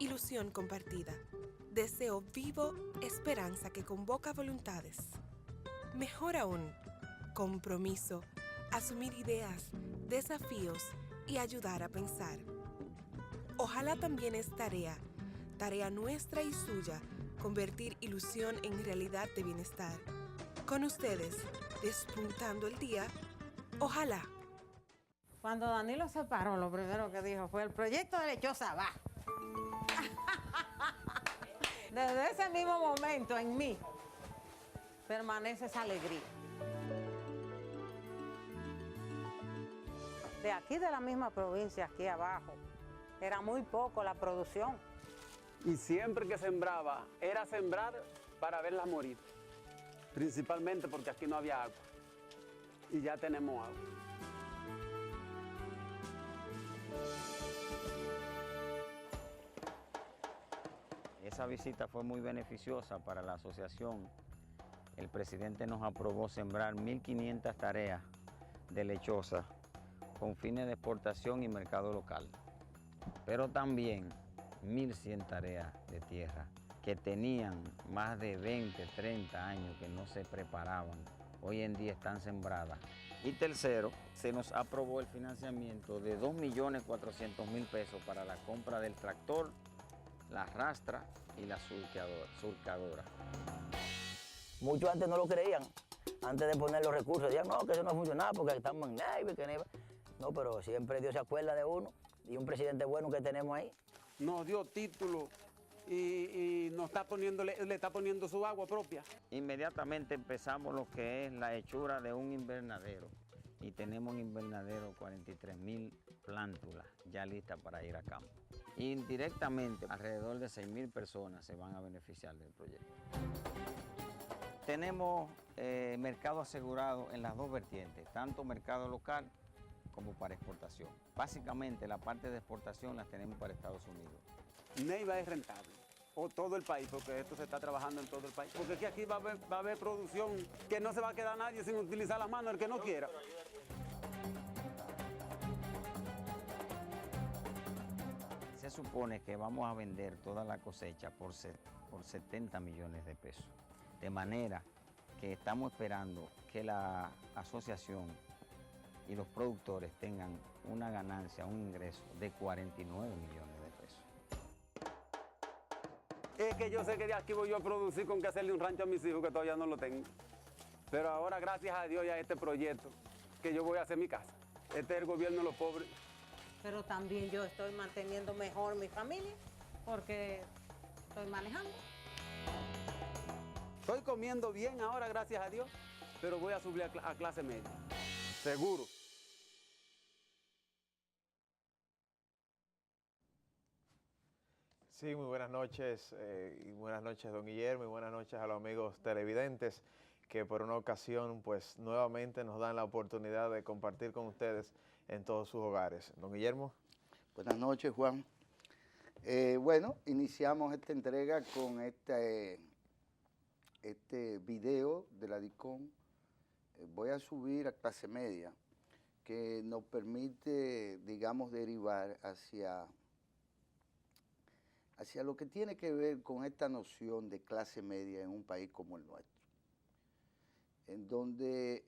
ilusión compartida, deseo vivo, esperanza que convoca voluntades. Mejor aún, compromiso, asumir ideas, desafíos y ayudar a pensar. Ojalá también es tarea nuestra y suya, convertir ilusión en realidad de bienestar. Con ustedes, despuntando el día, ojalá. Cuando Danilo se paró, lo primero que dijo fue: el proyecto de Lechosa va. Desde ese mismo momento en mí permanece esa alegría. De aquí, de la misma provincia, aquí abajo, era muy poco la producción. Y siempre que sembraba, era sembrar para verlas morir. Principalmente porque aquí no había agua. Y ya tenemos agua. Esa visita fue muy beneficiosa para la asociación. El presidente nos aprobó sembrar 1.500 tareas de lechosa con fines de exportación y mercado local, pero también 1.100 tareas de tierra que tenían más de 20, 30 años que no se preparaban. Hoy en día están sembradas. Y tercero, se nos aprobó el financiamiento de 2.400.000 pesos para la compra del tractor, la rastra y la surcadora. Muchos antes no lo creían, antes de poner los recursos, decían no, que eso no funcionaba porque estamos en Navy, que no, pero siempre Dios se acuerda de uno y un presidente bueno que tenemos ahí. Nos dio título y nos está le está poniendo su agua propia. Inmediatamente empezamos lo que es la hechura de un invernadero y tenemos un invernadero 43.000 plántulas ya listas para ir a campo. Indirectamente, alrededor de 6.000 personas se van a beneficiar del proyecto. Tenemos mercado asegurado en las dos vertientes, tanto mercado local como para exportación. Básicamente la parte de exportación la tenemos para Estados Unidos. Neiva es rentable, o todo el país, porque esto se está trabajando en todo el país. Porque es que aquí va a haber producción que no se va a quedar nadie sin utilizar las manos, el que no quiera. Se supone que vamos a vender toda la cosecha por 70 millones de pesos. De manera que estamos esperando que la asociación y los productores tengan una ganancia, un ingreso de 49 millones de pesos. Es que yo sé que de aquí voy yo a producir con que hacerle un rancho a mis hijos que todavía no lo tengo. Pero ahora, gracias a Dios y a este proyecto, que yo voy a hacer mi casa. Este es el gobierno de los pobres. Pero también yo estoy manteniendo mejor mi familia porque estoy manejando. Estoy comiendo bien ahora, gracias a Dios, pero voy a subir a clase media. Seguro. Sí, muy buenas noches, y buenas noches, don Guillermo, y buenas noches a los amigos televidentes que por una ocasión, pues, nuevamente nos dan la oportunidad de compartir con ustedes en todos sus hogares. Don Guillermo. Buenas noches, Juan. Bueno, iniciamos esta entrega con este video de la DICOM. Voy a subir a clase media, que nos permite, digamos, derivar hacia lo que tiene que ver con esta noción de clase media en un país como el nuestro, en donde,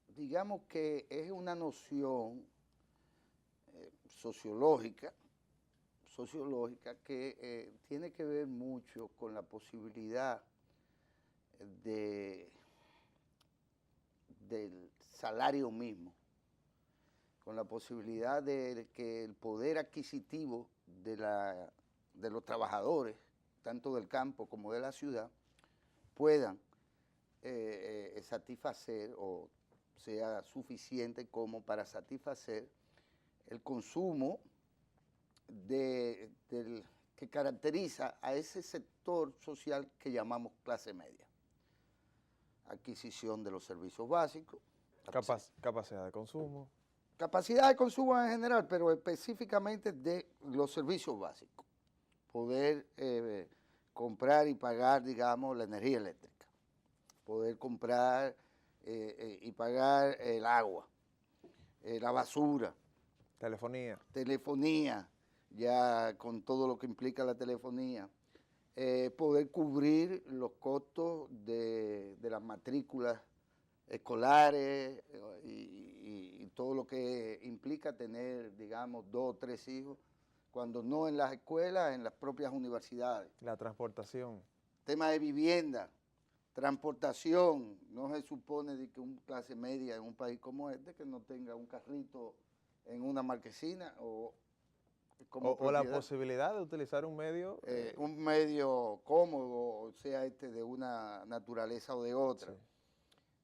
digamos que es una noción sociológica que tiene que ver mucho con la posibilidad del salario mismo, con la posibilidad de que el poder adquisitivo de los trabajadores, tanto del campo como de la ciudad, puedan satisfacer o sea suficiente como para satisfacer el consumo que caracteriza a ese sector social que llamamos clase media. Adquisición de los servicios básicos. Capacidad de consumo. Capacidad de consumo en general, pero específicamente de los servicios básicos. Poder comprar y pagar, digamos, la energía eléctrica. Poder comprar y pagar el agua, la basura. Telefonía. ya con todo lo que implica la telefonía, poder cubrir los costos de las matrículas escolares y todo lo que implica tener, digamos, 2 o 3 hijos, cuando no en las escuelas, en las propias universidades. La transportación. Tema de vivienda, transportación, no se supone de que una clase media en un país como este que no tenga un carrito en una marquesina o como O la posibilidad de utilizar un medio. un medio cómodo, sea de una naturaleza o de otra.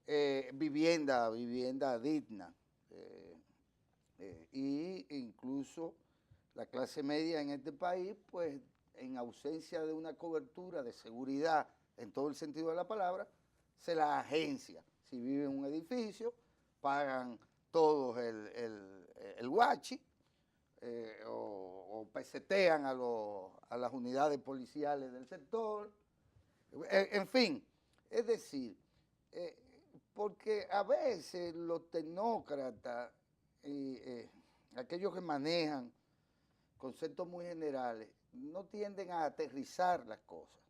Sí. Vivienda digna. Y incluso la clase media en este país, pues en ausencia de una cobertura de seguridad en todo el sentido de la palabra, se la agencia. Si viven en un edificio, pagan todos el guachi, o pesetean a las unidades policiales del sector, en fin, es decir, porque a veces los tecnócratas y aquellos que manejan conceptos muy generales no tienden a aterrizar las cosas.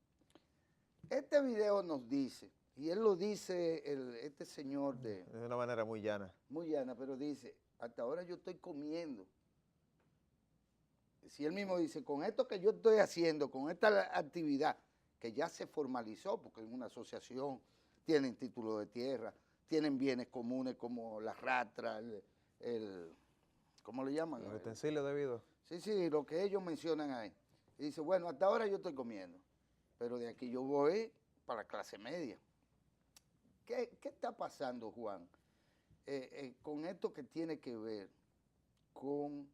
Este video nos dice, y él lo dice este señor de una manera muy llana. Muy llana, pero dice, hasta ahora yo estoy comiendo. Si él mismo dice, con esto que yo estoy haciendo, con esta actividad que ya se formalizó, porque es una asociación, tienen título de tierra, tienen bienes comunes como la ratra, ¿cómo le llaman? Los utensilios debidos. Sí, lo que ellos mencionan ahí. Y dice, bueno, hasta ahora yo estoy comiendo, pero de aquí yo voy para la clase media. ¿Qué está pasando, Juan, con esto que tiene que ver con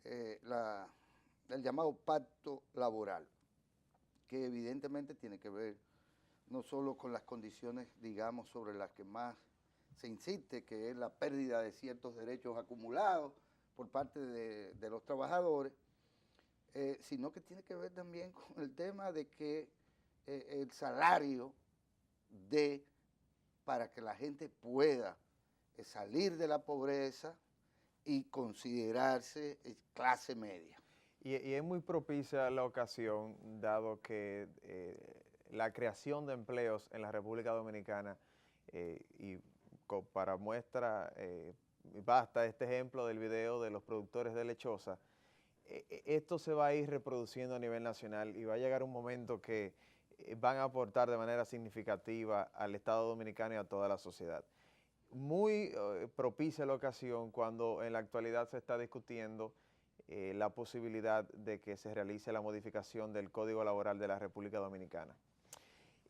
el llamado pacto laboral, que evidentemente tiene que ver no solo con las condiciones, digamos, sobre las que más se insiste, que es la pérdida de ciertos derechos acumulados por parte de los trabajadores, sino que tiene que ver también con el tema de que el salario para que la gente pueda salir de la pobreza y considerarse clase media. Y es muy propicia la ocasión, dado que la creación de empleos en la República Dominicana, y para muestra, basta este ejemplo del video de los productores de lechosa, esto se va a ir reproduciendo a nivel nacional y va a llegar un momento que van a aportar de manera significativa al Estado Dominicano y a toda la sociedad. Muy propicia la ocasión cuando en la actualidad se está discutiendo la posibilidad de que se realice la modificación del Código Laboral de la República Dominicana.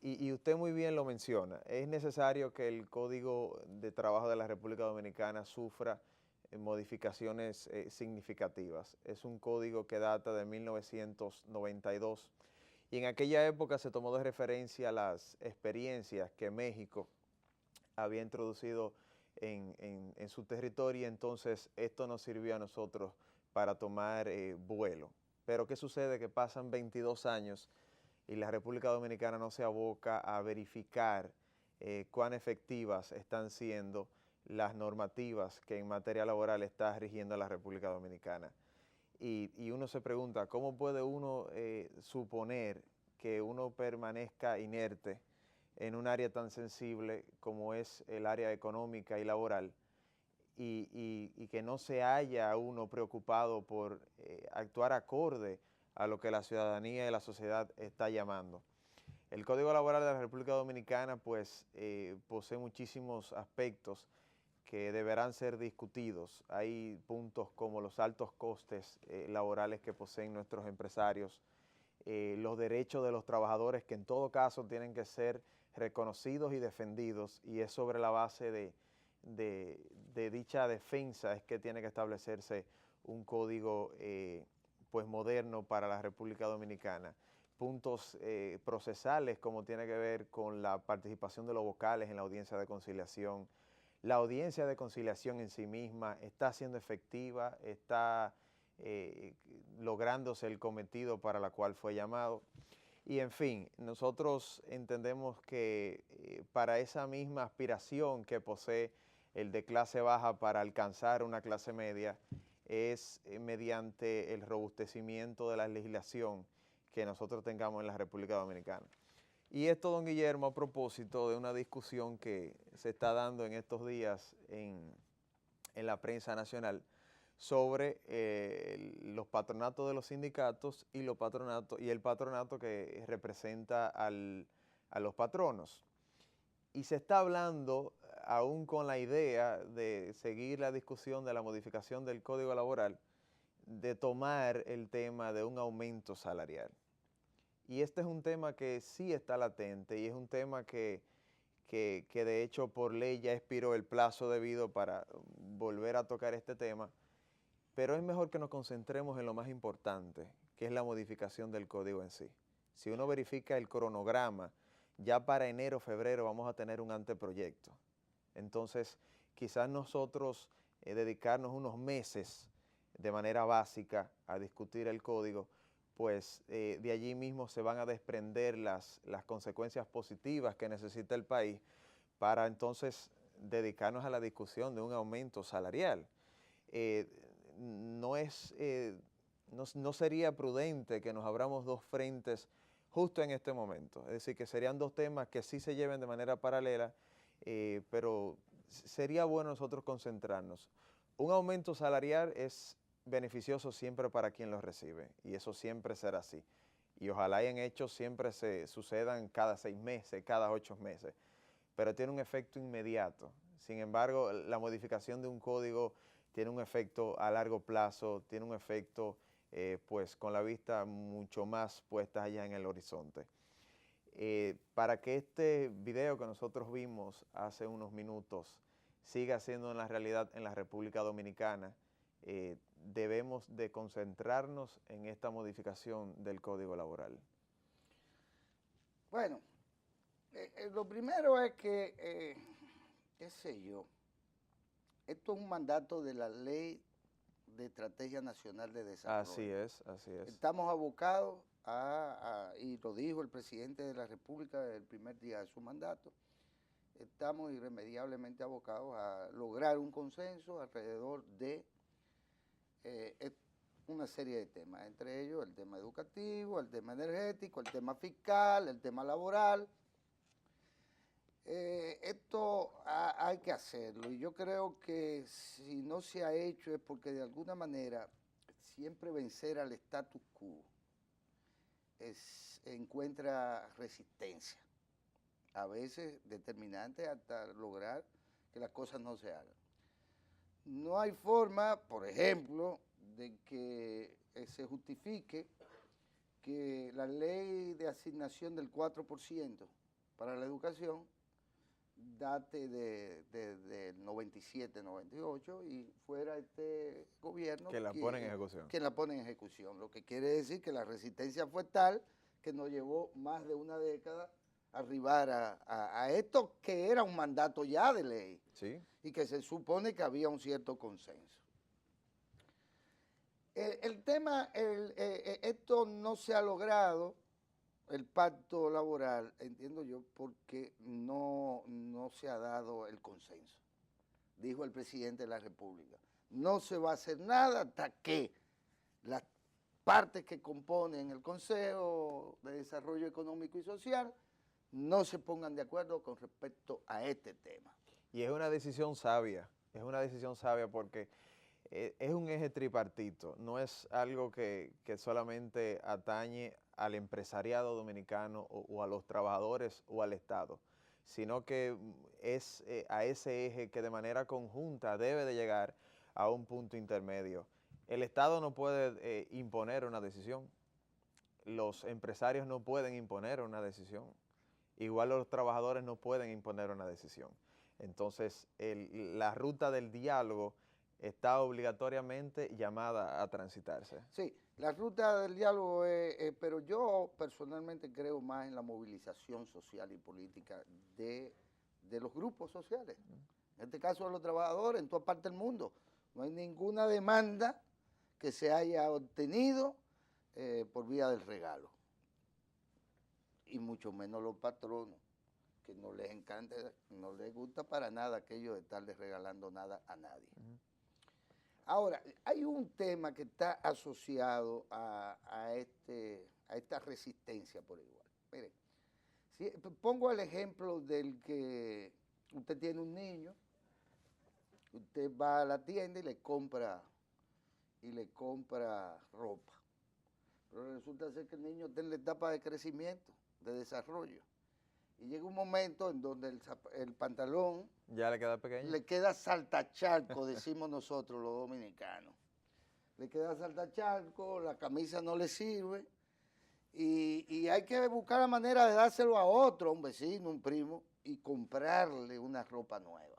Y usted muy bien lo menciona, es necesario que el Código de Trabajo de la República Dominicana sufra modificaciones significativas. Es un código que data de 1992 y en aquella época se tomó de referencia las experiencias que México había introducido en su territorio, y entonces esto nos sirvió a nosotros para tomar vuelo. Pero ¿qué sucede? Que pasan 22 años y la República Dominicana no se aboca a verificar cuán efectivas están siendo las normativas que en materia laboral está rigiendo la República Dominicana. Y uno se pregunta, ¿cómo puede uno suponer que uno permanezca inerte en un área tan sensible como es el área económica y laboral y que no se haya uno preocupado por actuar acorde a lo que la ciudadanía y la sociedad está llamando? El Código Laboral de la República Dominicana pues posee muchísimos aspectos que deberán ser discutidos. Hay puntos como los altos costes laborales que poseen nuestros empresarios, los derechos de los trabajadores que en todo caso tienen que ser reconocidos y defendidos, y es sobre la base de dicha defensa es que tiene que establecerse un código pues moderno para la República Dominicana. Puntos procesales como tiene que ver con la participación de los vocales en la audiencia de conciliación. La audiencia de conciliación en sí misma está siendo efectiva, está lográndose el cometido para la cual fue llamado. Y en fin, nosotros entendemos que para esa misma aspiración que posee el de clase baja para alcanzar una clase media, es mediante el robustecimiento de la legislación que nosotros tengamos en la República Dominicana. Y esto, don Guillermo, a propósito de una discusión que se está dando en estos días en la prensa nacional sobre los patronatos de los sindicatos y el patronato que representa a los patronos. Y se está hablando, aún con la idea de seguir la discusión de la modificación del Código Laboral, de tomar el tema de un aumento salarial. Y este es un tema que sí está latente y es un tema que de hecho por ley ya expiró el plazo debido para volver a tocar este tema, pero es mejor que nos concentremos en lo más importante, que es la modificación del código en sí. Si uno verifica el cronograma, ya para enero, febrero vamos a tener un anteproyecto. Entonces, quizás nosotros dedicarnos unos meses de manera básica a discutir el código, pues de allí mismo se van a desprender las consecuencias positivas que necesita el país para entonces dedicarnos a la discusión de un aumento salarial. No sería prudente que nos abramos dos frentes justo en este momento. Es decir, que serían dos temas que sí se lleven de manera paralela, pero sería bueno nosotros concentrarnos. Un aumento salarial es beneficioso siempre para quien lo recibe y eso siempre será así. Y ojalá en hechos siempre se sucedan cada 6 meses, cada 8 meses, pero tiene un efecto inmediato. Sin embargo, la modificación de un código tiene un efecto a largo plazo, tiene un efecto pues con la vista mucho más puesta allá en el horizonte. Para que este video que nosotros vimos hace unos minutos siga siendo una realidad en la República Dominicana, debemos de concentrarnos en esta modificación del Código Laboral. Bueno, lo primero es que, qué sé yo, esto es un mandato de la Ley de Estrategia Nacional de Desarrollo. Así es, así es. Estamos abocados y lo dijo el presidente de la República el primer día de su mandato, estamos irremediablemente abocados a lograr un consenso alrededor de una serie de temas, entre ellos el tema educativo, el tema energético, el tema fiscal, el tema laboral. Esto hay que hacerlo y yo creo que si no se ha hecho es porque de alguna manera siempre vencer al status quo encuentra resistencia, a veces determinante hasta lograr que las cosas no se hagan. No hay forma, por ejemplo, de que se justifique que la ley de asignación del 4% para la educación date del 97, 98 y fuera este gobierno que la pone en ejecución. Que la pone en ejecución, lo que quiere decir que la resistencia fue tal que nos llevó más de una década arribar a esto que era un mandato ya de ley. Sí. Y que se supone que había un cierto consenso. El tema, esto no se ha logrado, el pacto laboral, entiendo yo, porque no se ha dado el consenso. Dijo el presidente de la República, no se va a hacer nada hasta que las partes que componen el Consejo de Desarrollo Económico y Social no se pongan de acuerdo con respecto a este tema. Y es una decisión sabia porque es un eje tripartito, no es algo que solamente atañe al empresariado dominicano o a los trabajadores o al Estado, sino que es a ese eje que de manera conjunta debe de llegar a un punto intermedio. El Estado no puede imponer una decisión, los empresarios no pueden imponer una decisión, igual los trabajadores no pueden imponer una decisión. Entonces, la ruta del diálogo está obligatoriamente llamada a transitarse. Sí, la ruta del diálogo pero yo personalmente creo más en la movilización social y política de los grupos sociales. En este caso de los trabajadores en toda parte del mundo. No hay ninguna demanda que se haya obtenido por vía del regalo. Y mucho menos los patronos, que no les encanta, no les gusta para nada aquello de estarles regalando nada a nadie. Ahora, hay un tema que está asociado a esta resistencia por igual. Mire, si, pongo el ejemplo del que usted tiene un niño, usted va a la tienda y le compra ropa. Pero resulta ser que el niño está en la etapa de crecimiento, de desarrollo. Y llega un momento en donde el pantalón ¿Ya le queda pequeño? le queda saltacharco, decimos nosotros los dominicanos. Le queda saltacharco, la camisa no le sirve y hay que buscar la manera de dárselo a otro, a un vecino, un primo, y comprarle una ropa nueva.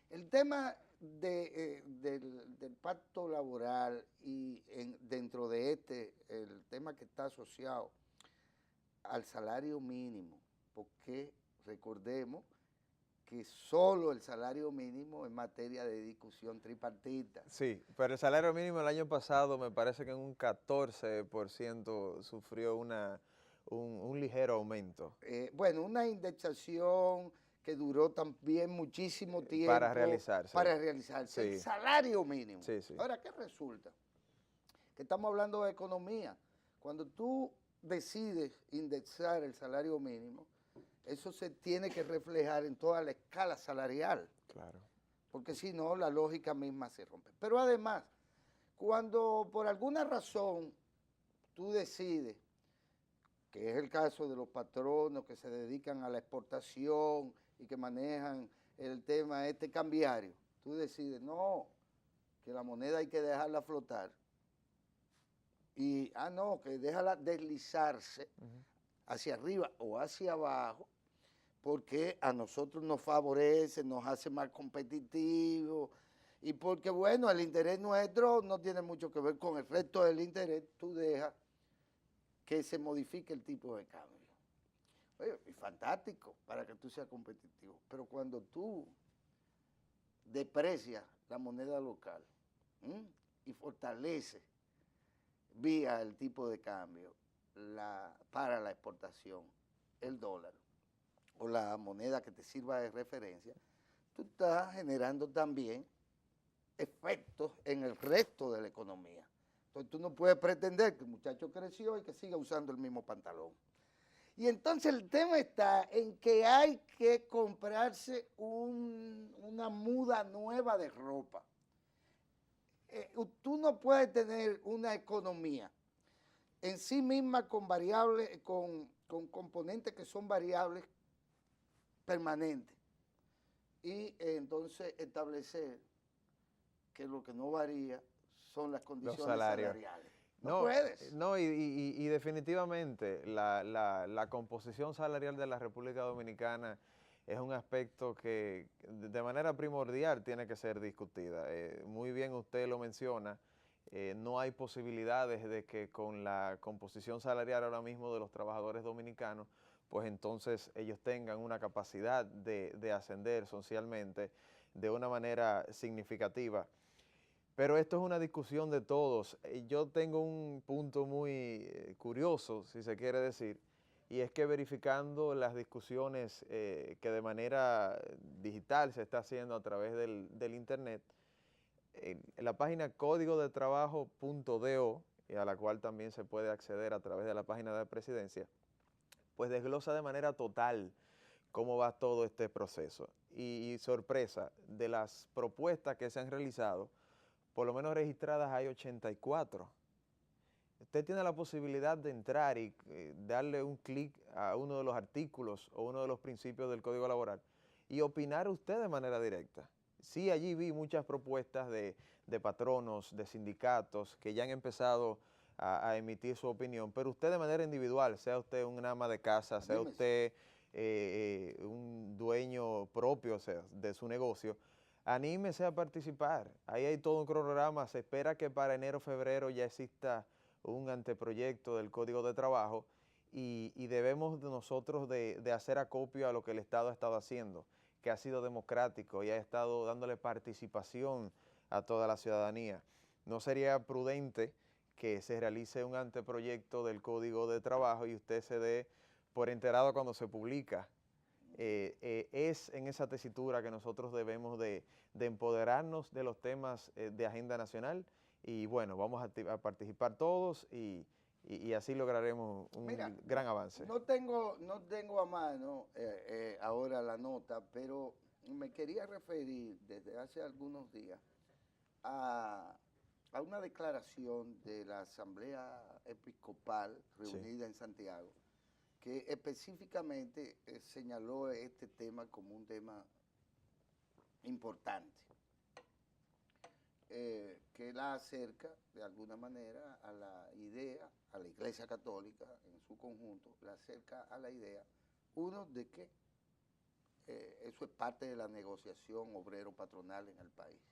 El tema del pacto laboral y dentro de el tema que está asociado al salario mínimo, porque recordemos que solo el salario mínimo es materia de discusión tripartita. Sí, pero el salario mínimo el año pasado me parece que en un 14% sufrió un ligero aumento. Bueno, una indexación que duró también muchísimo tiempo. Para realizarse. Para realizarse. Sí. El salario mínimo. Sí, sí. Ahora, ¿qué resulta? Que estamos hablando de economía. Cuando tú decides indexar el salario mínimo, eso se tiene que reflejar en toda la escala salarial. Claro. Porque si no, la lógica misma se rompe. Pero además, cuando por alguna razón tú decides, que es el caso de los patronos que se dedican a la exportación y que manejan el tema cambiario, tú decides, no, que la moneda hay que dejarla flotar. Y, no, que déjala deslizarse hacia arriba o hacia abajo, porque a nosotros nos favorece, nos hace más competitivos, y porque, bueno, el interés nuestro no tiene mucho que ver con el resto del interés, tú dejas que se modifique el tipo de cambio. Oye, y fantástico para que tú seas competitivo, pero cuando tú desprecias la moneda local y fortaleces vía el tipo de cambio para la exportación, el dólar o la moneda que te sirva de referencia, tú estás generando también efectos en el resto de la economía. Entonces tú no puedes pretender que el muchacho creció y que siga usando el mismo pantalón. Y entonces el tema está en que hay que comprarse una muda nueva de ropa. Tú no puedes tener una economía en sí misma con variables, con componentes que son variables permanentes. Y entonces establecer que lo que no varía son las condiciones salariales. No puedes. No, y definitivamente la composición salarial de la República Dominicana es un aspecto que de manera primordial tiene que ser discutida. Muy bien usted lo menciona, no hay posibilidades de que con la composición salarial ahora mismo de los trabajadores dominicanos, pues entonces ellos tengan una capacidad de ascender socialmente de una manera significativa. Pero esto es una discusión de todos. Yo tengo un punto muy curioso, si se quiere decir, y es que verificando las discusiones que de manera digital se está haciendo a través del internet, en la página códigodetrabajo.do, a la cual también se puede acceder a través de la página de la presidencia, pues desglosa de manera total cómo va todo este proceso. Y sorpresa, de las propuestas que se han realizado, por lo menos registradas hay 84. Usted tiene la posibilidad de entrar y darle un clic a uno de los artículos o uno de los principios del Código Laboral y opinar usted de manera directa. Sí, allí vi muchas propuestas de patronos, de sindicatos que ya han empezado a emitir su opinión, pero usted de manera individual, sea usted un ama de casa, sea usted un dueño propio, o sea, de su negocio, anímese a participar. Ahí hay todo un cronograma. Se espera que para enero o febrero ya exista un anteproyecto del Código de Trabajo y debemos nosotros de hacer acopio a lo que el Estado ha estado haciendo, que ha sido democrático y ha estado dándole participación a toda la ciudadanía. No sería prudente que se realice un anteproyecto del Código de Trabajo y usted se dé por enterado cuando se publica es en esa tesitura que nosotros debemos de empoderarnos de los temas de agenda nacional y bueno, vamos a participar todos y así lograremos un gran avance. No tengo a mano ahora la nota, pero me quería referir desde hace algunos días a una declaración de la Asamblea Episcopal reunida en Santiago, que específicamente señaló este tema como un tema importante, que la acerca de alguna manera a la idea, a la Iglesia Católica en su conjunto, la acerca a la idea, uno, de que eso es parte de la negociación obrero-patronal en el país,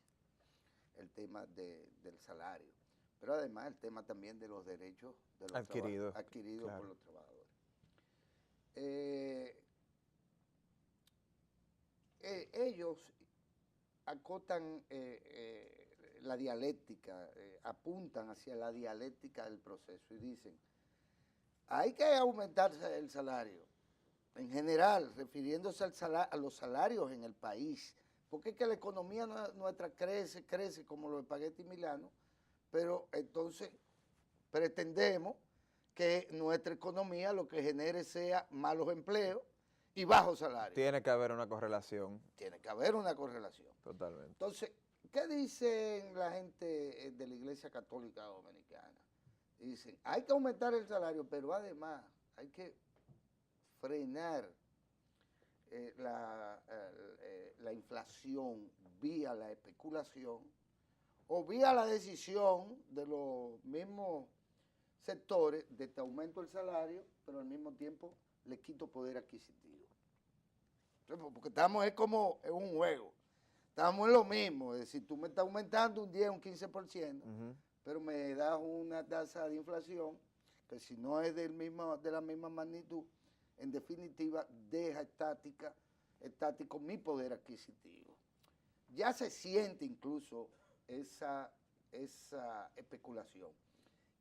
el tema del salario, pero además el tema también de los derechos de los adquiridos claro, por los trabajadores. Ellos acotan la dialéctica, apuntan hacia la dialéctica del proceso y dicen, hay que aumentar el salario, en general, refiriéndose a los salarios en el país, porque es que la economía nuestra crece como los espaguetis Milano, pero entonces pretendemos que nuestra economía lo que genere sea malos empleos y bajos salarios. Tiene que haber una correlación. Tiene que haber una correlación. Totalmente. Entonces, ¿qué dicen la gente de la Iglesia Católica Dominicana? Dicen, hay que aumentar el salario, pero además hay que frenar la inflación vía la especulación o vía la decisión de los mismos sectores de te aumento el salario, pero al mismo tiempo le quito poder adquisitivo. Entonces, porque estamos, es como en un juego, estamos en lo mismo, es decir, tú me estás aumentando un 10, un 15%, pero me das una tasa de inflación que si no es de la misma magnitud, en definitiva deja estático mi poder adquisitivo. Ya se siente incluso esa especulación,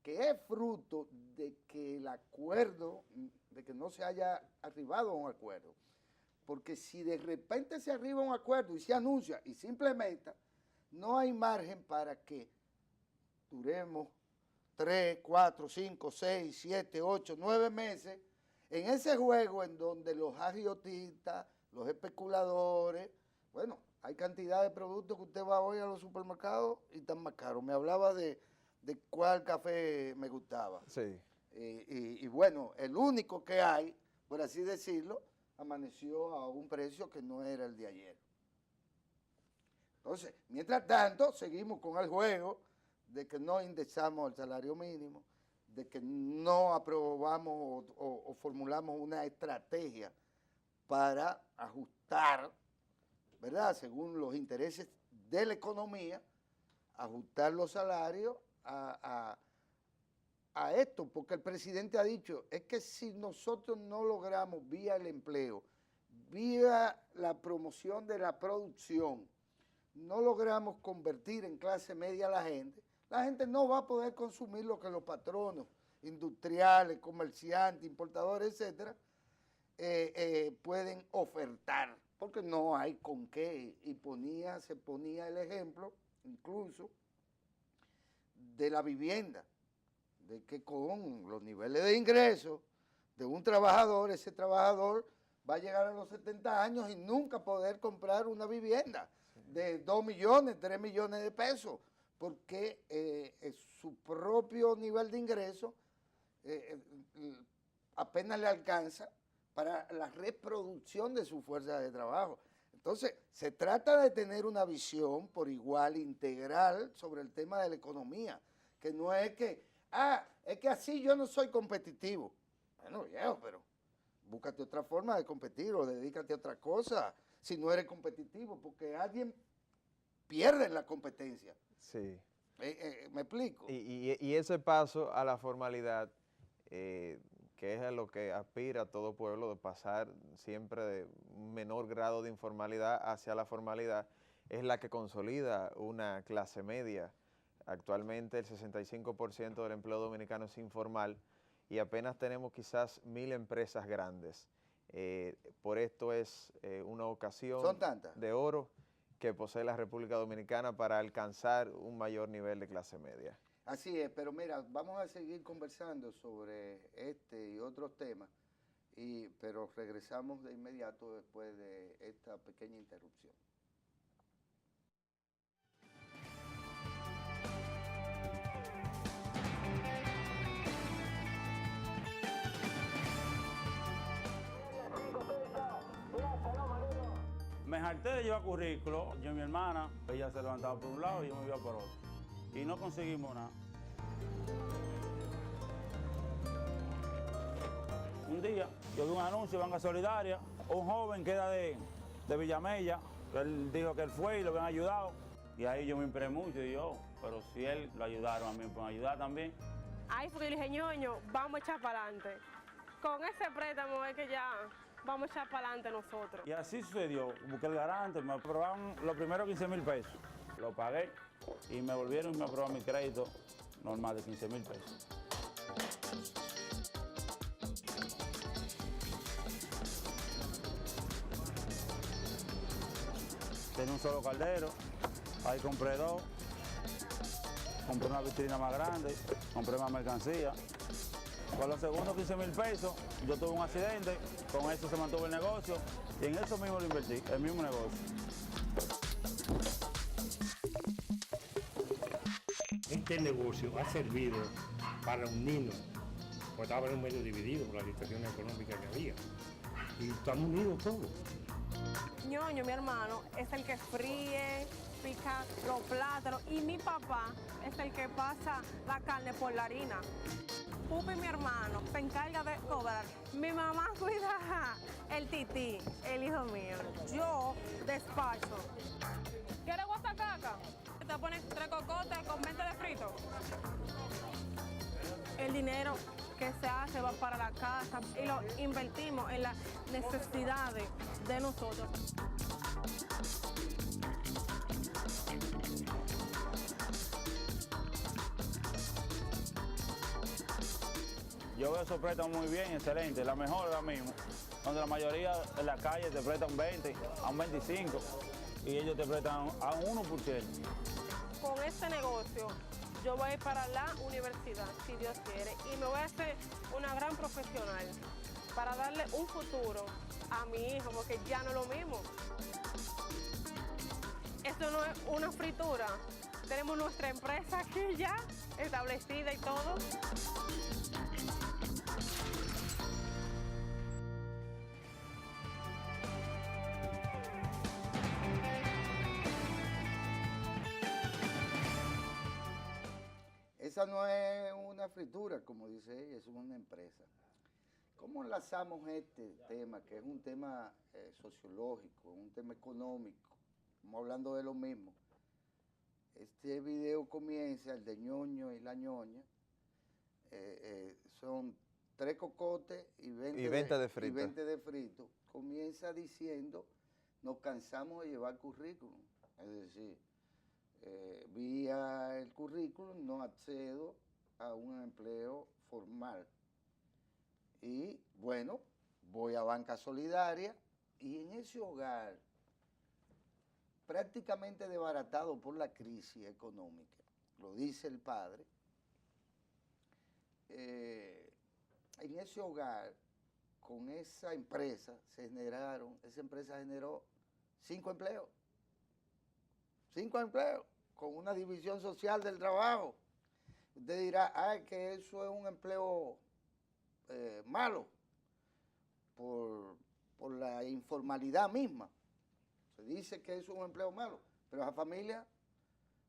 que es fruto de que el acuerdo, de que no se haya arribado a un acuerdo. Porque si de repente se arriba a un acuerdo y se anuncia y se implementa, no hay margen para que duremos 3, 4, 5, 6, 7, 8, 9 meses en ese juego en donde los agiotistas, los especuladores, bueno, hay cantidad de productos que usted va hoy a los supermercados y están más caros. Me hablaba de cuál café me gustaba. Sí. Y bueno, el único que hay, por así decirlo, amaneció a un precio que no era el de ayer. Entonces, mientras tanto, seguimos con el juego de que no indexamos el salario mínimo, de que no aprobamos o formulamos una estrategia para ajustar, ¿verdad?, según los intereses de la economía, ajustar los salarios a esto, porque el presidente ha dicho, es que si nosotros no logramos vía el empleo, vía la promoción de la producción, no logramos convertir en clase media a la gente no va a poder consumir lo que los patronos industriales, comerciantes, importadores, etcétera, pueden ofertar, porque no hay con qué. Y se ponía el ejemplo, incluso, de la vivienda, de que con los niveles de ingresos de un trabajador, ese trabajador va a llegar a los 70 años y nunca poder comprar una vivienda de 2 millones, 3 millones de pesos, porque su propio nivel de ingreso apenas le alcanza para la reproducción de su fuerza de trabajo. Entonces, se trata de tener una visión por igual integral sobre el tema de la economía, que no es que, es que así yo no soy competitivo. Bueno, viejo, pero búscate otra forma de competir o dedícate a otra cosa si no eres competitivo, porque alguien pierde en la competencia. Sí. ¿Me explico? Y ese paso a la formalidad, que es a lo que aspira todo pueblo, de pasar siempre de un menor grado de informalidad hacia la formalidad, es la que consolida una clase media. Actualmente el 65% del empleo dominicano es informal y apenas tenemos quizás 1000 empresas grandes. Por esto es una ocasión ¿Son tantas? de oro que posee la República Dominicana para alcanzar un mayor nivel de clase media. Así es, pero mira, vamos a seguir conversando sobre este y otros temas, pero regresamos de inmediato después de esta pequeña interrupción. Me harté de llevar currículo. Yo y mi hermana, ella se levantaba por un lado y yo me iba por otro. Y no conseguimos nada. Un día yo vi un anuncio de Banca Solidaria, un joven que era de Villamella, que él dijo que él fue y lo habían ayudado. Y ahí yo me impré mucho y yo, pero si él lo ayudaron, a mí me pueden ayudar también. Ahí fue que le dije, ñoño, vamos a echar para adelante. Con ese préstamo es que ya vamos a echar para adelante nosotros. Y así sucedió, busqué el garante, me aprobaron los primeros 15,000 pesos. Lo pagué y me volvieron y me aprobaron mi crédito normal de 15,000 pesos. Tenía un solo caldero, ahí compré dos, compré una vitrina más grande, compré más mercancía. Con los segundos 15,000 pesos, yo tuve un accidente, con eso se mantuvo el negocio y en eso mismo lo invertí, el mismo negocio. Este negocio ha servido para unirnos, porque estábamos medio divididos por la situación económica que había. Y estamos unidos todos. Ñoño, mi hermano, es el que fríe, pica los plátanos y mi papá es el que pasa la carne por la harina. Pupi, mi hermano, se encarga de cobrar. Mi mamá cuida el tití, el hijo mío. Yo despacho. ¿Quieres guasacaca? Te pones 3 cocotes con 20 de frito. El dinero que se hace va para la casa y lo invertimos en las necesidades de nosotros. Yo veo esos préstamos muy bien, excelente, la mejor ahora mismo, donde la mayoría en la calle te prestan un 20, a un 25 y ellos te prestan a un 1%. Con este negocio yo voy a ir para la universidad, si Dios quiere, y me voy a hacer una gran profesional para darle un futuro a mi hijo, porque ya no es lo mismo. Esto no es una fritura, tenemos nuestra empresa aquí ya establecida y todo. Esa no es una fritura, como dice ella, es una empresa. ¿Cómo enlazamos este tema, que es un tema sociológico, un tema económico? Estamos hablando de lo mismo. Este video comienza, el de ñoño y la ñoña, son 3 cocotes y 20 de frito. Y 20 de frito. Comienza diciendo, nos cansamos de llevar currículum. Es decir, vía el currículum no accedo a un empleo formal. Y bueno, voy a Banca Solidaria y en ese hogar, prácticamente desbaratado por la crisis económica, lo dice el padre, en ese hogar, con esa empresa, esa empresa generó 5 empleos. 5 empleos, con una división social del trabajo. Usted dirá, que eso es un empleo malo, por la informalidad misma. Se dice que es un empleo malo, pero esa familia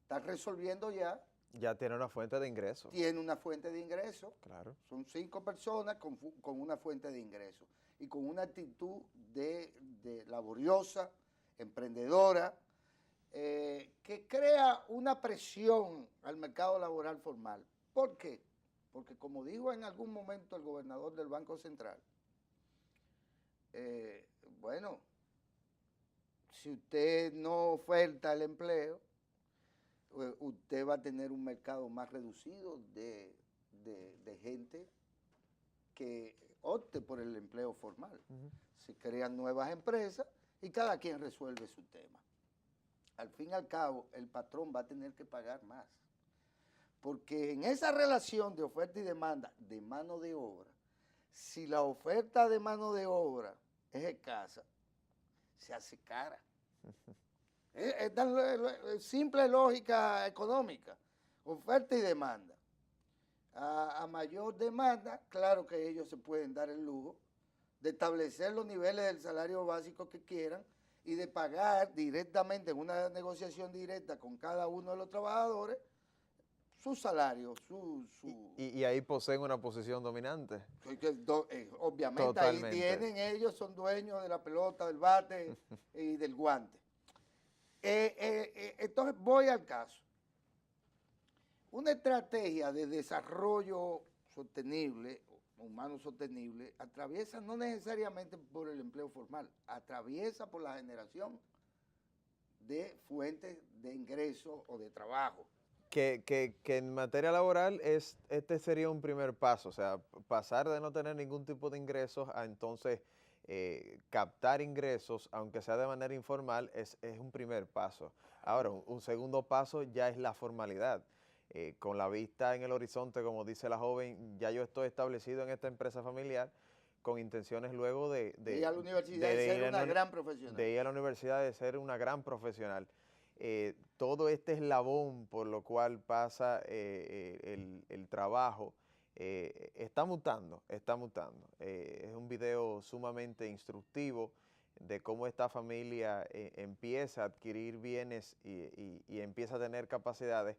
está resolviendo ya. Ya tiene una fuente de ingreso. Tiene una fuente de ingreso. Claro. Son 5 personas con una fuente de ingreso y con una actitud de laboriosa, emprendedora, que crea una presión al mercado laboral formal. ¿Por qué? Porque como dijo en algún momento el gobernador del Banco Central, bueno, si usted no oferta el empleo, usted va a tener un mercado más reducido de gente que opte por el empleo formal. Se crean nuevas empresas y cada quien resuelve su tema. Al fin y al cabo, el patrón va a tener que pagar más. Porque en esa relación de oferta y demanda de mano de obra, si la oferta de mano de obra es escasa, se hace cara. Es tan simple lógica económica, oferta y demanda. A mayor demanda, claro que ellos se pueden dar el lujo de establecer los niveles del salario básico que quieran y de pagar directamente en una negociación directa con cada uno de los trabajadores su salario, Y ahí poseen una posición dominante. Obviamente, Totalmente. ahí tienen ellos, son dueños de la pelota, del bate y del guante. Entonces voy al caso. Una estrategia de desarrollo sostenible, humano sostenible, atraviesa no necesariamente por el empleo formal, atraviesa por la generación de fuentes de ingreso o de trabajo. Que en materia laboral este sería un primer paso, o sea, pasar de no tener ningún tipo de ingresos a entonces captar ingresos, aunque sea de manera informal, es un primer paso. Ahora, un segundo paso ya es la formalidad. Con la vista en el horizonte, como dice la joven, ya yo estoy establecido en esta empresa familiar con intenciones luego de ir a la universidad y ser una gran profesional. De ir a la universidad, de ser una gran profesional. Todo este eslabón por lo cual pasa el trabajo está mutando, está mutando. Es un video sumamente instructivo de cómo esta familia empieza a adquirir bienes y empieza a tener capacidades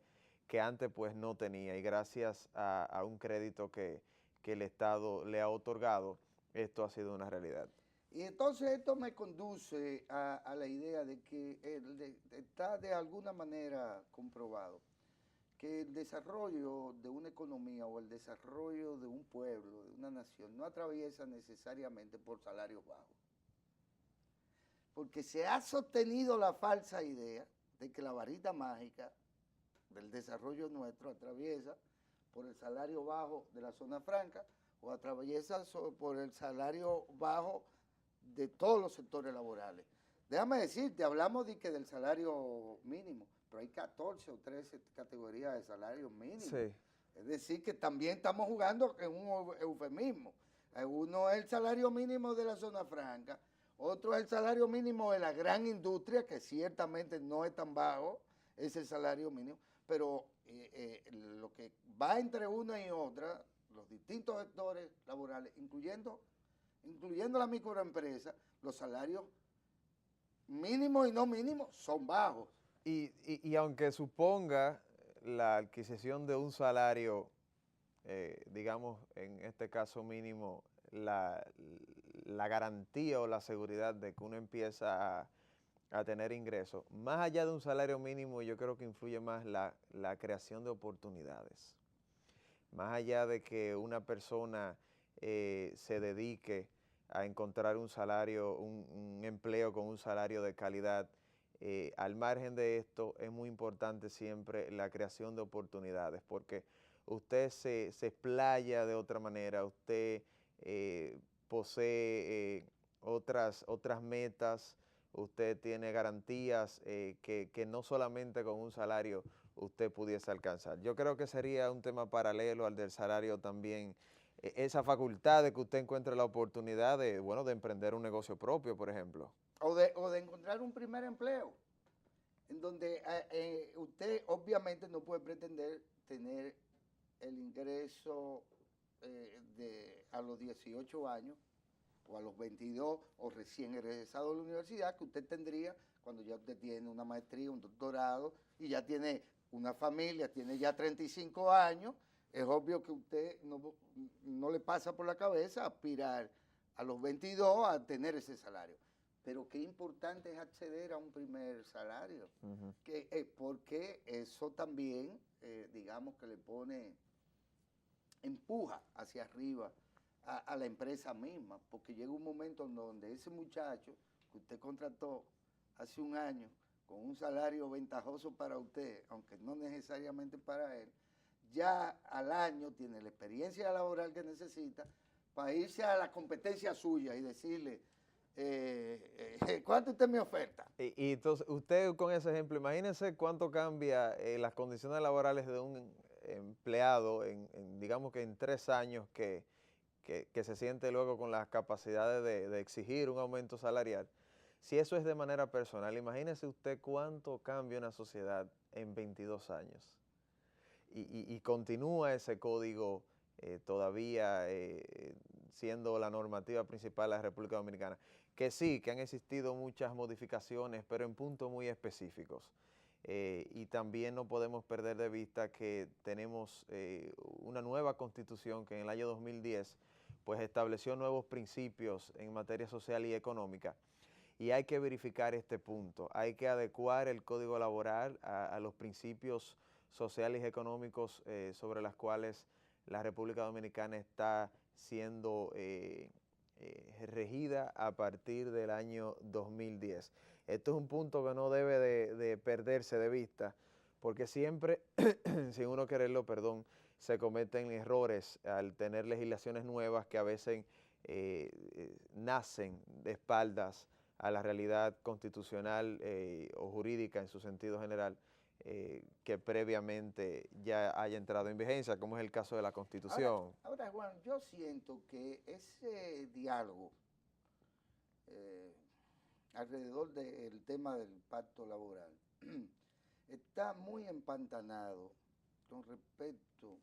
que antes pues no tenía, y gracias a un crédito que el Estado le ha otorgado, esto ha sido una realidad. Y entonces esto me conduce a la idea de que está de alguna manera comprobado que el desarrollo de una economía o el desarrollo de un pueblo, de una nación, no atraviesa necesariamente por salarios bajos. Porque se ha sostenido la falsa idea de que la varita mágica del desarrollo nuestro atraviesa por el salario bajo de la zona franca o atraviesa por el salario bajo de todos los sectores laborales. Déjame decirte, hablamos del salario mínimo, pero hay 14 o 13 categorías de salario mínimo. Sí. Es decir, que también estamos jugando en un eufemismo. Uno es el salario mínimo de la zona franca, otro es el salario mínimo de la gran industria, que ciertamente no es tan bajo, es el salario mínimo, pero lo que va entre una y otra, los distintos sectores laborales, incluyendo la microempresa, los salarios mínimos y no mínimos son bajos. Y aunque suponga la adquisición de un salario, digamos, en este caso mínimo, la garantía o la seguridad de que uno empieza a tener ingresos, más allá de un salario mínimo, yo creo que influye más la creación de oportunidades. Más allá de que una persona se dedique a encontrar un salario, un empleo con un salario de calidad, al margen de esto es muy importante siempre la creación de oportunidades, porque usted se explaya de otra manera, usted posee otras metas, usted tiene garantías que no solamente con un salario usted pudiese alcanzar. Yo creo que sería un tema paralelo al del salario también, esa facultad de que usted encuentre la oportunidad de emprender un negocio propio, por ejemplo. O de encontrar un primer empleo, en donde usted obviamente no puede pretender tener el ingreso a los 18 años, o a los 22, o recién egresado de la universidad, que usted tendría cuando ya usted tiene una maestría, un doctorado, y ya tiene una familia, tiene ya 35 años, es obvio que usted no le pasa por la cabeza aspirar a los 22 a tener ese salario. Pero qué importante es acceder a un primer salario, porque eso también, digamos que le empuja hacia arriba a la empresa misma, porque llega un momento en donde ese muchacho que usted contrató hace un año con un salario ventajoso para usted, aunque no necesariamente para él, ya al año tiene la experiencia laboral que necesita para irse a la competencia suya y decirle, ¿cuánto usted me oferta? Y entonces, usted con ese ejemplo, imagínense cuánto cambia las condiciones laborales de un empleado digamos que en 3 años que se siente luego con las capacidades de exigir un aumento salarial. Si eso es de manera personal, imagínese usted cuánto cambia una sociedad en 22 años. Y continúa ese código todavía siendo la normativa principal de la República Dominicana. Que sí, que han existido muchas modificaciones, pero en puntos muy específicos. Y también no podemos perder de vista que tenemos una nueva constitución que en el año 2010 pues estableció nuevos principios en materia social y económica. Y hay que verificar este punto, hay que adecuar el código laboral a los principios sociales y económicos sobre los cuales la República Dominicana está siendo regida a partir del año 2010. Esto es un punto que no debe de perderse de vista, porque siempre, sin uno quererlo, perdón, se cometen errores al tener legislaciones nuevas que a veces nacen de espaldas a la realidad constitucional o jurídica en su sentido general, que previamente ya haya entrado en vigencia, como es el caso de la Constitución. Ahora, Juan, yo siento que ese diálogo alrededor del tema del pacto laboral está muy empantanado con respecto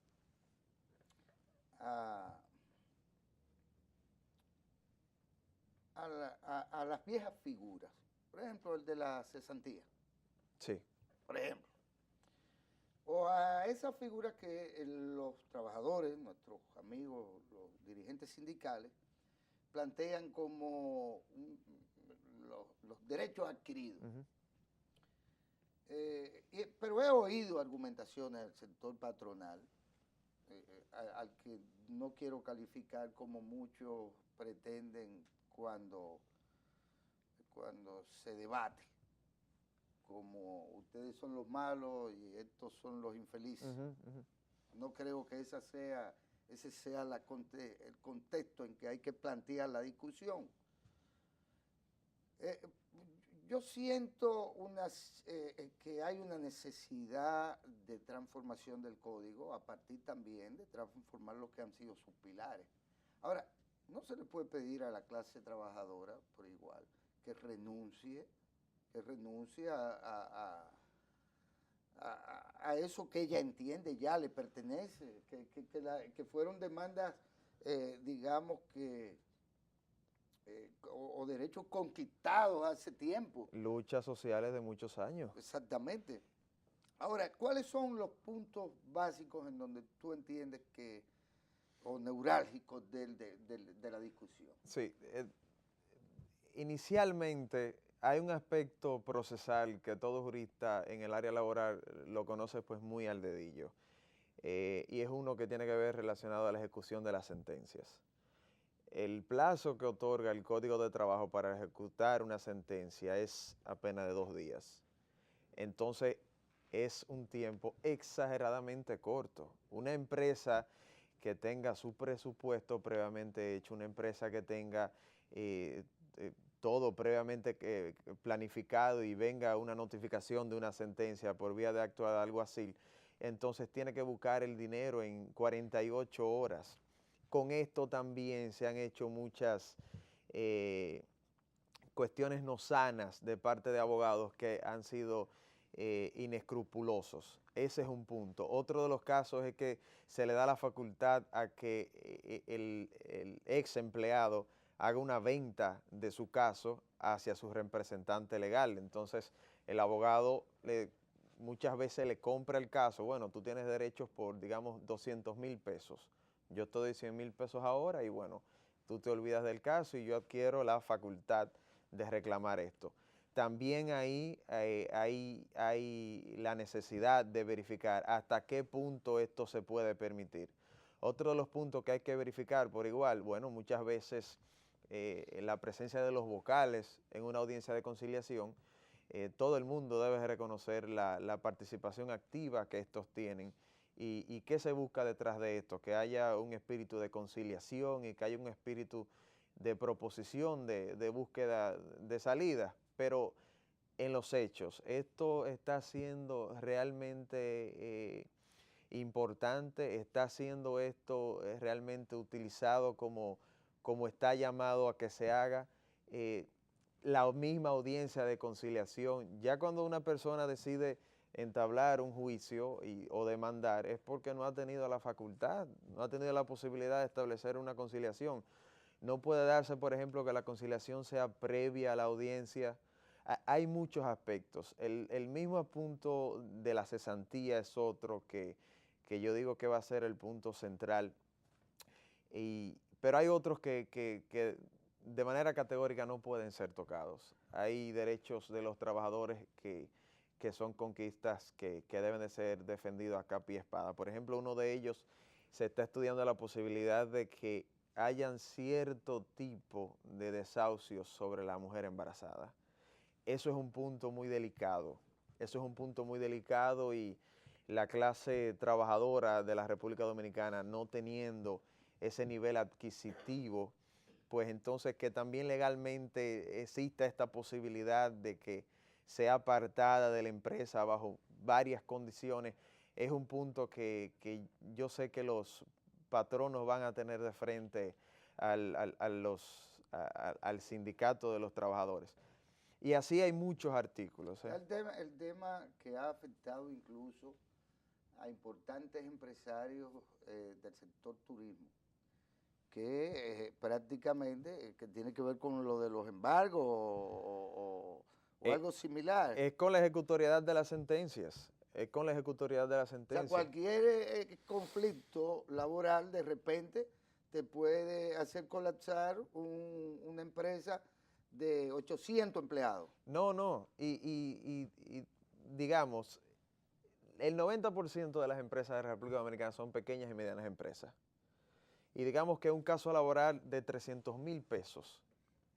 a las viejas figuras. Por ejemplo, el de la cesantía. Sí. Por ejemplo. O a esa figura que los trabajadores, nuestros amigos, los dirigentes sindicales, plantean como los derechos adquiridos. Uh-huh. Pero he oído argumentaciones del sector patronal, al que no quiero calificar como muchos pretenden cuando se debate, como ustedes son los malos y estos son los infelices. Uh-huh, uh-huh. No creo que ese sea el contexto en que hay que plantear la discusión. Yo siento que hay una necesidad de transformación del código a partir también de transformar lo que han sido sus pilares. Ahora, no se le puede pedir a la clase trabajadora por igual que renuncie a eso que ella entiende ya le pertenece, que fueron demandas, digamos que, o derechos conquistados hace tiempo. Luchas sociales de muchos años. Exactamente. Ahora, ¿cuáles son los puntos básicos en donde tú entiendes que, o neurálgicos de la discusión? Sí, inicialmente hay un aspecto procesal que todo jurista en el área laboral lo conoce pues muy al dedillo, y es uno que tiene que ver relacionado a la ejecución de las sentencias. El plazo que otorga el Código de Trabajo para ejecutar una sentencia es apenas de 2 días. Entonces, es un tiempo exageradamente corto. Una empresa que tenga su presupuesto previamente hecho, una empresa que tenga todo previamente planificado y venga una notificación de una sentencia por vía de acto de alguacil, entonces tiene que buscar el dinero en 48 horas. Con esto también se han hecho muchas cuestiones no sanas de parte de abogados que han sido inescrupulosos. Ese es un punto. Otro de los casos es que se le da la facultad a que el ex empleado haga una venta de su caso hacia su representante legal. Entonces, el abogado muchas veces le compra el caso. Bueno, tú tienes derechos por, digamos, 200,000 pesos. Yo te doy 100,000 pesos ahora y bueno, tú te olvidas del caso y yo adquiero la facultad de reclamar esto. También ahí hay la necesidad de verificar hasta qué punto esto se puede permitir. Otro de los puntos que hay que verificar por igual, bueno, muchas veces la presencia de los vocales en una audiencia de conciliación, todo el mundo debe reconocer la participación activa que estos tienen ¿Y qué se busca detrás de esto? Que haya un espíritu de conciliación y que haya un espíritu de proposición, de búsqueda de salida. Pero en los hechos, ¿esto está siendo realmente importante? ¿Está siendo esto realmente utilizado como está llamado a que se haga? La misma audiencia de conciliación, ya cuando una persona decide entablar un juicio o demandar, es porque no ha tenido la facultad, no ha tenido la posibilidad de establecer una conciliación. No puede darse, por ejemplo, que la conciliación sea previa a la audiencia. Hay muchos aspectos. El mismo punto de la cesantía es otro que yo digo que va a ser el punto central. Pero hay otros que de manera categórica no pueden ser tocados. Hay derechos de los trabajadores que son conquistas que deben de ser defendidos a capa y espada. Por ejemplo, uno de ellos, se está estudiando la posibilidad de que hayan cierto tipo de desahucios sobre la mujer embarazada. Eso es un punto muy delicado. Eso es un punto muy delicado y la clase trabajadora de la República Dominicana no teniendo ese nivel adquisitivo, pues entonces que también legalmente exista esta posibilidad de que sea apartada de la empresa bajo varias condiciones, es un punto que yo sé que los patronos van a tener de frente al sindicato de los trabajadores. Y así hay muchos artículos. El tema que ha afectado incluso a importantes empresarios del sector turismo, que prácticamente que tiene que ver con lo de los embargos o algo similar. Es con la ejecutoriedad de las sentencias. Es con la ejecutoriedad de las sentencias. O sea, cualquier conflicto laboral de repente te puede hacer colapsar una empresa de 800 empleados. No. Y digamos, el 90% de las empresas de la República Dominicana son pequeñas y medianas empresas. Y digamos que un caso laboral de 300,000 pesos,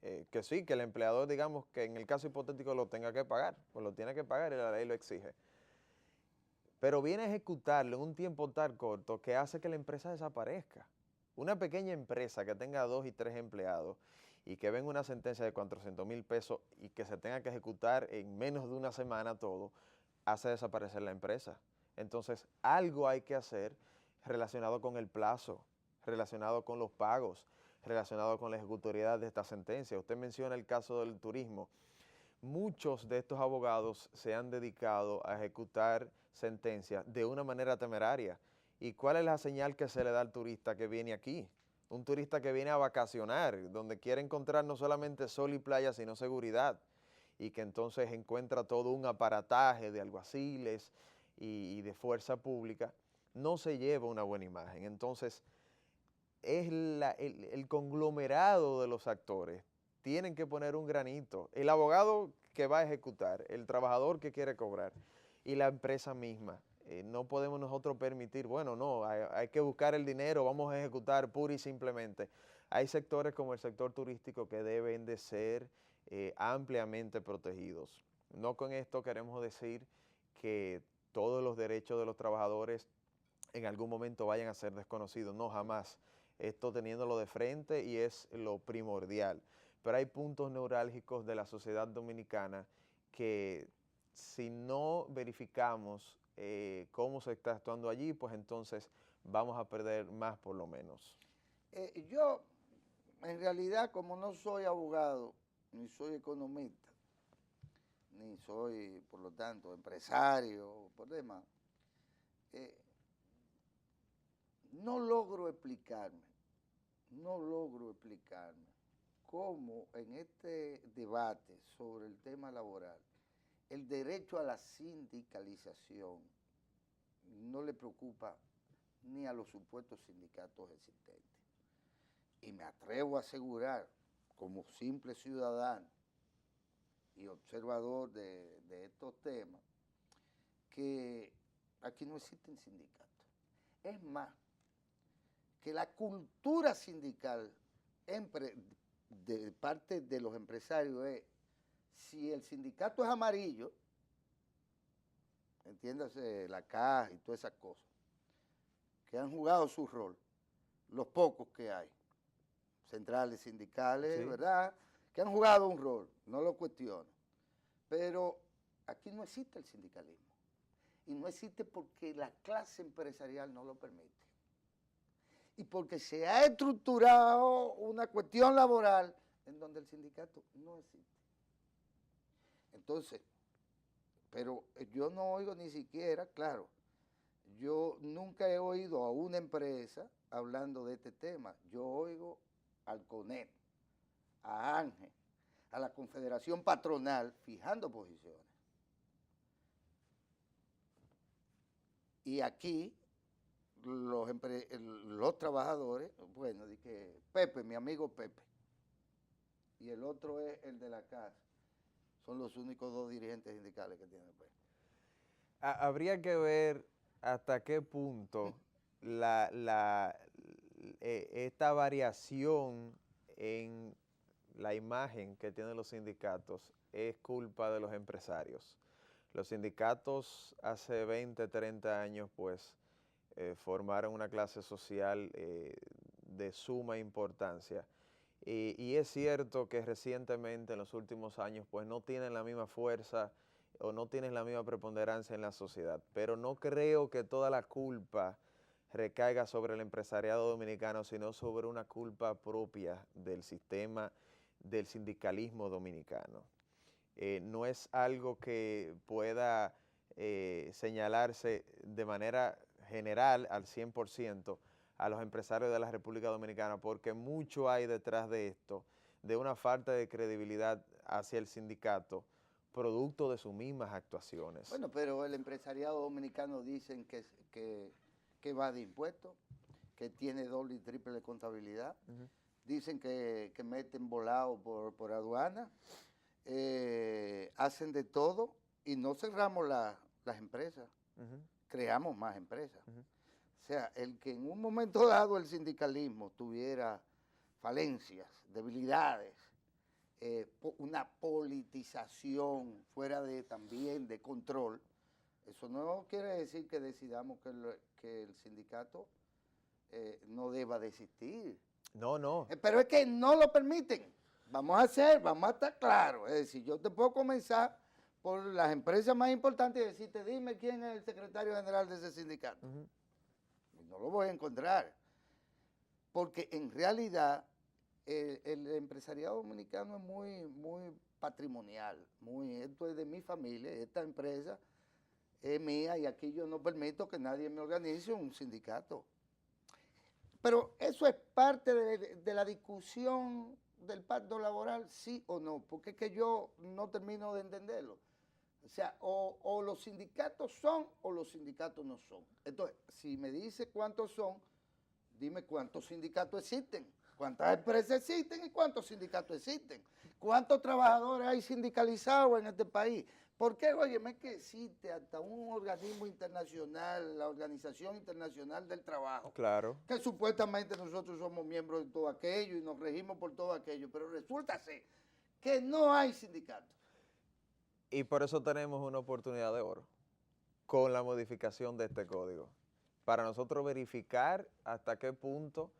que sí, que el empleador, digamos, que en el caso hipotético lo tenga que pagar, pues lo tiene que pagar y la ley lo exige. Pero viene a ejecutarlo en un tiempo tan corto que hace que la empresa desaparezca. Una pequeña empresa que tenga 2 y 3 empleados y que venga una sentencia de 400,000 pesos y que se tenga que ejecutar en menos de una semana todo, hace desaparecer la empresa. Entonces, algo hay que hacer relacionado con el plazo, relacionado con los pagos, relacionado con la ejecutoriedad de esta sentencia. Usted menciona el caso del turismo. Muchos de estos abogados se han dedicado a ejecutar sentencias de una manera temeraria. ¿Y cuál es la señal que se le da al turista que viene aquí? Un turista que viene a vacacionar, donde quiere encontrar no solamente sol y playa, sino seguridad. Y que entonces encuentra todo un aparataje de alguaciles y de fuerza pública, no se lleva una buena imagen. Entonces, es el conglomerado de los actores. Tienen que poner un granito. El abogado que va a ejecutar, el trabajador que quiere cobrar y la empresa misma. No podemos nosotros permitir, bueno, no, hay que buscar el dinero, vamos a ejecutar pura y simplemente. Hay sectores como el sector turístico que deben de ser ampliamente protegidos. No con esto queremos decir que todos los derechos de los trabajadores en algún momento vayan a ser desconocidos, no, jamás. Esto teniéndolo de frente y es lo primordial. Pero hay puntos neurálgicos de la sociedad dominicana que si no verificamos cómo se está actuando allí, pues entonces vamos a perder más por lo menos. Yo, en realidad, como no soy abogado, ni soy economista, ni soy, por lo tanto, empresario, por demás, no logro explicarme cómo en este debate sobre el tema laboral, el derecho a la sindicalización no le preocupa ni a los supuestos sindicatos existentes. Y me atrevo a asegurar, como simple ciudadano y observador de estos temas, que aquí no existen sindicatos. Es más, que la cultura sindical de parte de los empresarios es, si el sindicato es amarillo, entiéndase la caja y todas esas cosas, que han jugado su rol, los pocos que hay, centrales sindicales, Sí. ¿verdad?, que han jugado un rol, no lo cuestiono, pero aquí no existe el sindicalismo, y no existe porque la clase empresarial no lo permite, y porque se ha estructurado una cuestión laboral en donde el sindicato no existe. Entonces, pero yo no oigo ni siquiera, claro, yo nunca he oído a una empresa hablando de este tema. Yo oigo al CONET, a Ángel, a la Confederación Patronal fijando posiciones. Y aquí los trabajadores, bueno, dije, Pepe, mi amigo Pepe, y el otro es el de la casa. Son los únicos dos dirigentes sindicales que tiene Pepe. Habría que ver hasta qué punto esta variación en la imagen que tienen los sindicatos es culpa de los empresarios. Los sindicatos hace 20, 30 años pues formaron una clase social de suma importancia. Y es cierto que recientemente, en los últimos años, pues no tienen la misma fuerza o no tienen la misma preponderancia en la sociedad. Pero no creo que toda la culpa recaiga sobre el empresariado dominicano, sino sobre una culpa propia del sistema del sindicalismo dominicano. No es algo que pueda señalarse de manera general al 100% a los empresarios de la República Dominicana, porque mucho hay detrás de esto, de una falta de credibilidad hacia el sindicato, producto de sus mismas actuaciones. Bueno, pero el empresariado dominicano dicen que va de impuestos, que tiene doble y triple contabilidad, dicen que meten volado por aduana, hacen de todo y no cerramos las empresas, creamos más empresas. O sea, el que en un momento dado el sindicalismo tuviera falencias, debilidades, una politización fuera también de control, eso no quiere decir que decidamos que el sindicato no deba de existir. No, no. Pero es que no lo permiten. Vamos a estar claros. Es decir, yo te puedo comenzar por las empresas más importantes y decirte, dime quién es el secretario general de ese sindicato. No lo voy a encontrar. Porque en realidad el empresariado dominicano es muy patrimonial. Esto es de mi familia, esta empresa es mía y aquí yo no permito que nadie me organice un sindicato. Pero eso es parte de la discusión del pacto laboral, sí o no, porque es que yo no termino de entenderlo. O sea, o los sindicatos son o los sindicatos no son. Entonces, si me dice cuántos son, dime cuántos sindicatos existen, cuántas empresas existen y cuántos sindicatos existen. ¿Cuántos trabajadores hay sindicalizados en este país? Porque, óyeme, que existe hasta un organismo internacional, la Organización Internacional del Trabajo. Claro. Que supuestamente nosotros somos miembros de todo aquello y nos regimos por todo aquello, pero resulta ser que no hay sindicatos. Y por eso tenemos una oportunidad de oro con la modificación de este código, para nosotros verificar hasta qué punto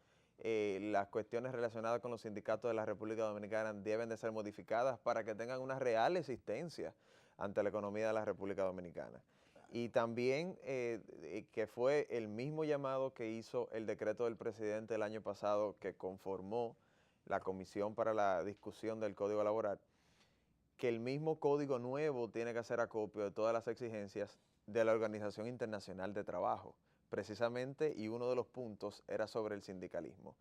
las cuestiones relacionadas con los sindicatos de la República Dominicana deben de ser modificadas para que tengan una real existencia ante la economía de la República Dominicana. Y también que fue el mismo llamado que hizo el decreto del presidente el año pasado que conformó la Comisión para la Discusión del Código Laboral, que el mismo código nuevo tiene que hacer acopio de todas las exigencias de la Organización Internacional de Trabajo, precisamente, y uno de los puntos era sobre el sindicalismo.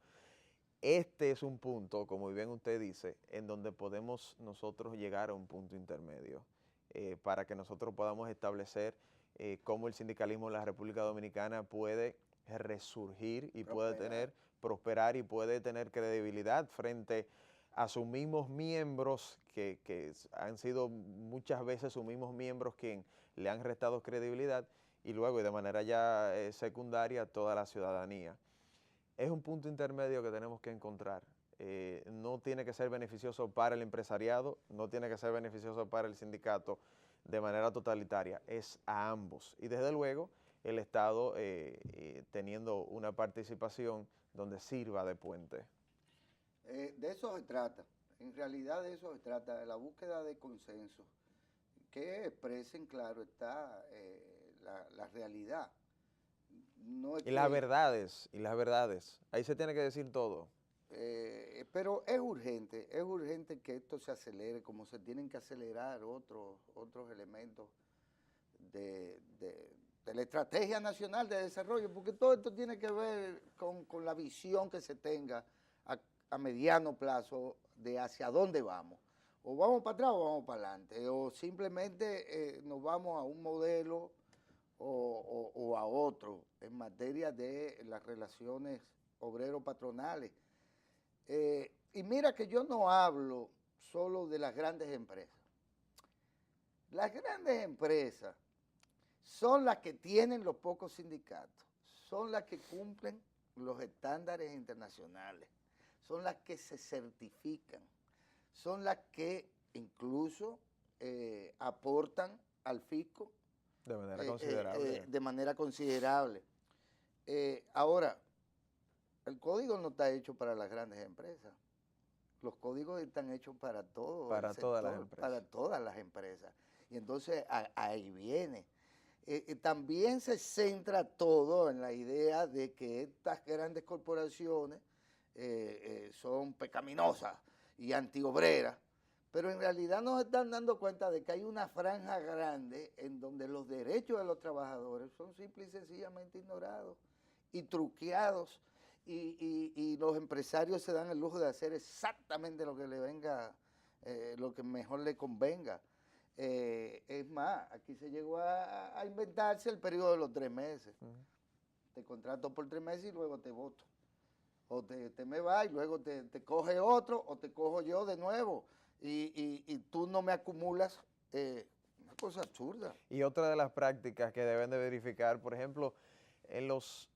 Este es un punto, como bien usted dice, en donde podemos nosotros llegar a un punto intermedio para que nosotros podamos establecer cómo el sindicalismo en la República Dominicana puede resurgir y puede prosperar y puede tener credibilidad frente a sus mismos miembros, que han sido muchas veces sus mismos miembros quien le han restado credibilidad, y luego y de manera ya secundaria toda la ciudadanía. Es un punto intermedio que tenemos que encontrar. No tiene que ser beneficioso para el empresariado, no tiene que ser beneficioso para el sindicato de manera totalitaria, es a ambos. Y desde luego el Estado teniendo una participación donde sirva de puente. De eso se trata, en realidad de eso se trata, de la búsqueda de consenso, que expresen, claro está, la realidad. No es Y las verdades, ahí se tiene que decir todo. Pero es urgente que esto se acelere, como se tienen que acelerar otros elementos de la Estrategia Nacional de Desarrollo, porque todo esto tiene que ver con la visión que se tenga a mediano plazo de hacia dónde vamos. O vamos para atrás o vamos para adelante, o simplemente nos vamos a un modelo o a otro en materia de las relaciones obrero-patronales. Y mira que yo no hablo solo de las grandes empresas. Las grandes empresas son las que tienen los pocos sindicatos, son las que cumplen los estándares internacionales, son las que se certifican, son las que incluso aportan al fisco De manera considerable. de manera considerable. Ahora, el código no está hecho para las grandes empresas. Los códigos están hechos para todo Para el todas las sector, empresas. para todas las empresas. Y entonces ahí viene. También se centra todo en la idea de que estas grandes corporaciones son pecaminosas y antiobreras, pero en realidad nos están dando cuenta de que hay una franja grande en donde los derechos de los trabajadores son simple y sencillamente ignorados y truqueados, y los empresarios se dan el lujo de hacer exactamente lo que le venga, lo que mejor le convenga. Es más, aquí se llegó a inventarse el periodo de los 3 meses. Te contrato por 3 meses y luego te voto. O te me vas y luego te coge otro, o te cojo yo de nuevo. Y tú no me acumulas. Una cosa absurda. Y otra de las prácticas que deben de verificar, por ejemplo, en los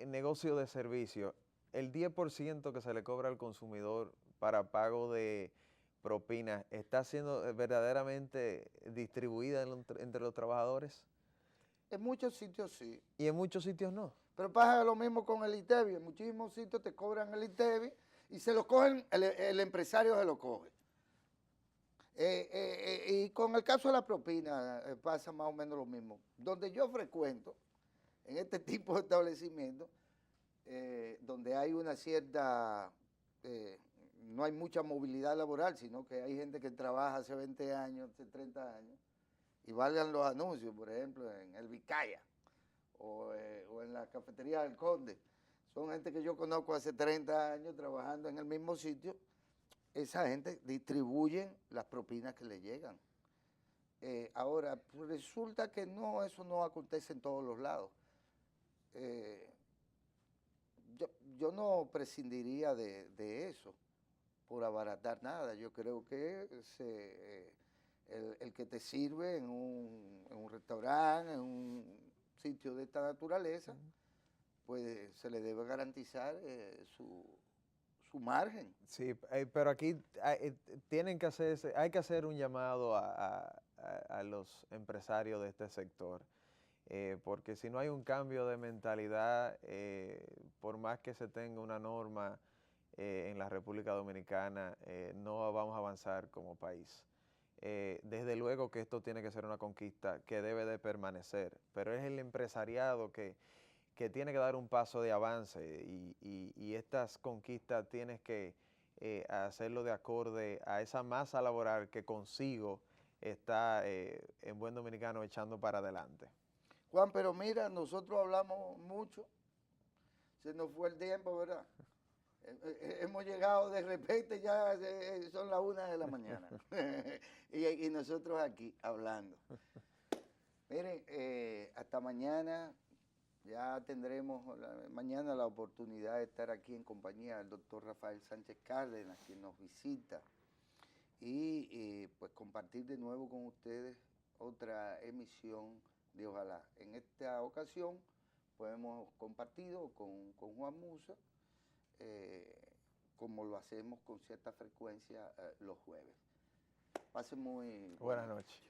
negocios de servicio, el 10% que se le cobra al consumidor para pago de propinas, ¿está siendo verdaderamente distribuida entre los trabajadores? En muchos sitios sí. Y en muchos sitios no. Pero pasa lo mismo con el ITEVI. En muchísimos sitios te cobran el ITEVI y se lo cogen, el empresario se lo coge. Y con el caso de la propina pasa más o menos lo mismo. Donde yo frecuento, en este tipo de establecimientos, donde hay una cierta, no hay mucha movilidad laboral, sino que hay gente que trabaja hace 20 años, hace 30 años, y valgan los anuncios, por ejemplo, en el Vicaya o en la cafetería del Conde. Son gente que yo conozco hace 30 años trabajando en el mismo sitio. Esa gente distribuye las propinas que le llegan. Ahora, pues resulta que no, eso no acontece en todos los lados. Yo no prescindiría de eso por abaratar nada. Yo creo que el que te sirve en un restaurante, en un sitio de esta naturaleza, pues se le debe garantizar su margen. Sí, pero aquí hay que hacer un llamado a los empresarios de este sector, porque si no hay un cambio de mentalidad, por más que se tenga una norma en la República Dominicana, no vamos a avanzar como país. Desde luego que esto tiene que ser una conquista que debe de permanecer, pero es el empresariado que tiene que dar un paso de avance, y estas conquistas tienes que hacerlo de acorde a esa masa laboral que consigo está en buen dominicano echando para adelante. Juan, pero mira, nosotros hablamos mucho, se nos fue el tiempo, ¿verdad? Hemos llegado de repente, ya son las 1 de la mañana y nosotros aquí hablando. Miren, hasta mañana. Ya tendremos mañana la oportunidad de estar aquí en compañía del doctor Rafael Sánchez Cárdenas, quien nos visita, y pues compartir de nuevo con ustedes otra emisión de Ojalá. En esta ocasión pues hemos compartido con Juan Musa, como lo hacemos con cierta frecuencia los jueves. Pasen muy buenas noches.